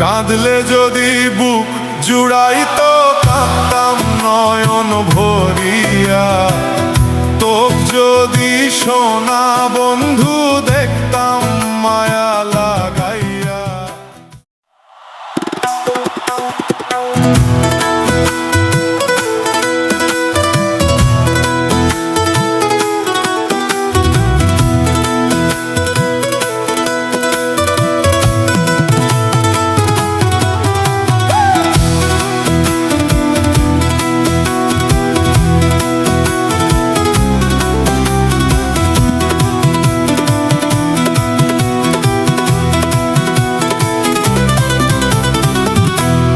কাঁদলে যদি বুক জুড়াইতো কাঁদতাম নয়ন ভরিয়া। তোক যদি সোনা বন্ধু দেখতাম মায়া লাগাইয়া।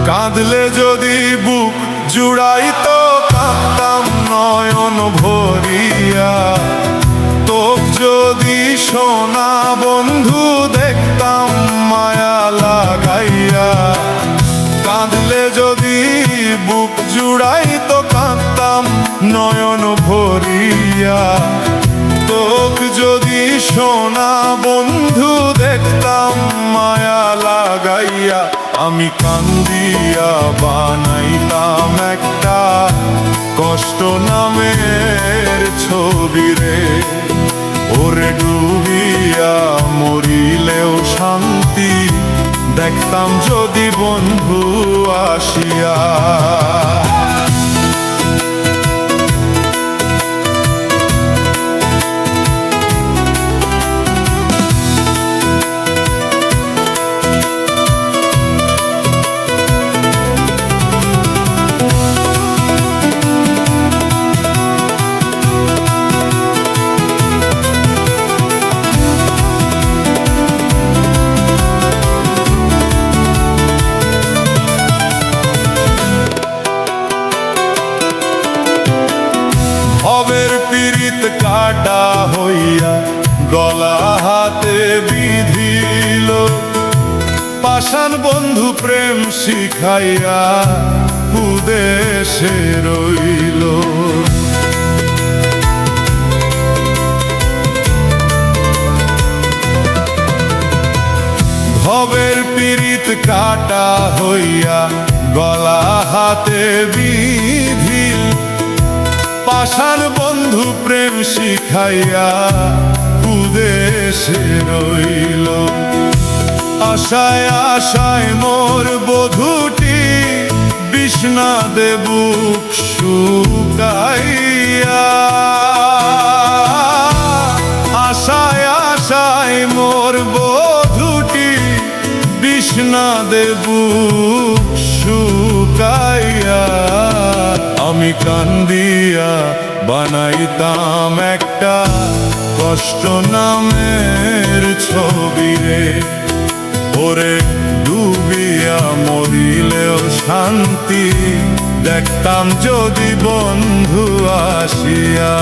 কাঁদলে যদি বুক জুড়াইতো কাঁদতাম নয়ন ভরিয়া। তোক যদি সোনা বন্ধু দেখতাম মায়া লাগাইয়া। কাঁদলে যদি বুক জুড়াইতো কাঁদতাম নয়ন ভরিয়া। তোক যদি সোনা বন্ধু দেখতাম মায়া লাগাইয়া। আমি কান্দিয়া বানাইতাম একটা কষ্ট নামের ছবি রে। ওরে ডুবিয়া মরিলেও শান্তি দেখতাম যদি বন্ধু আসিয়া। ভবের পীড়িত কাটা হইয়া গলা হাতে বিধিল। পাষাণ বন্ধু প্রেম শিখাইয়া উদেশে রইল। ভবের পীড়িত কাটা হইয়া গলা হাতে বিধিল। পাষাণ বন্ধু প্রেম শিখাইয়া উদেশে রইল। আশায় আশায় মোর বধূটি বিষনাদে বুক শুকাইয়া। আশায় আশায় মোর বধূটি বিষনাদে বুক শুকাইয়া। আমি কান্দিয়া বানাইতাম একটা কষ্ট নামের ছবি রে। ওরে ডুবিয়া মরিলেও শান্তি দেখতাম যদি বন্ধু আসিয়া।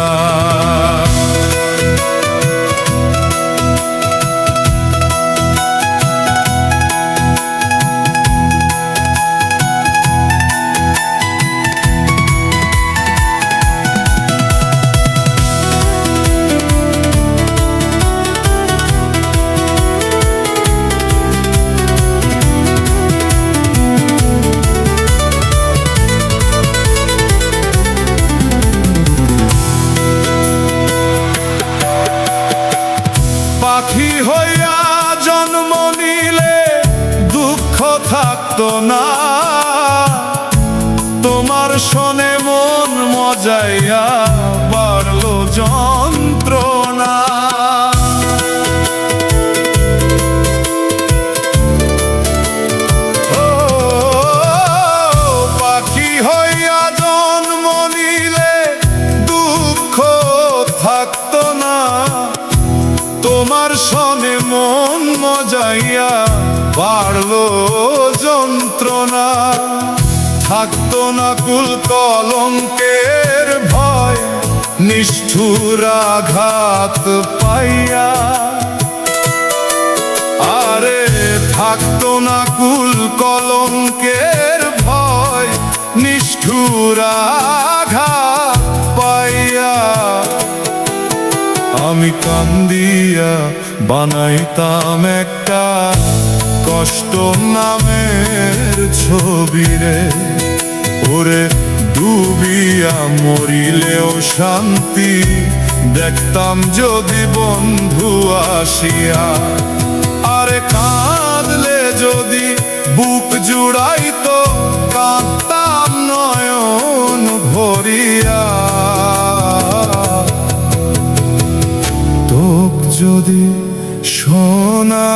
পাখি হইয়া জন্ম নিলে দুঃখ থাকতো না। তোমার শোনে মন মজাইয়া বাড়লো যন্ত্রণা। ও পাখি হইয়া জন্ম নিলে দুঃখ থাকতো না। তোমার শোনে মন মজাইয়া বাড়লো যন্ত্রণা। থাকতো না কুল কলঙ্কের ভয় নিষ্ঠুর আঘাত পাইয়া। আরে থাকতো না কুল কলঙ্কের ভয় নিষ্ঠুর আঘাত পাইয়া। আমি কান্দিয়া বানাইতাম একটা কষ্ট নামের ছবিরে। ওরে ডুবিয়া মরিলেও শান্তি দেখতাম যদি বন্ধু আসিয়া। আরে কাঁদলে যদি বুক জুড়াইতো কাঁদতাম নয়ন ভরিয়া। তোক যদি সোনা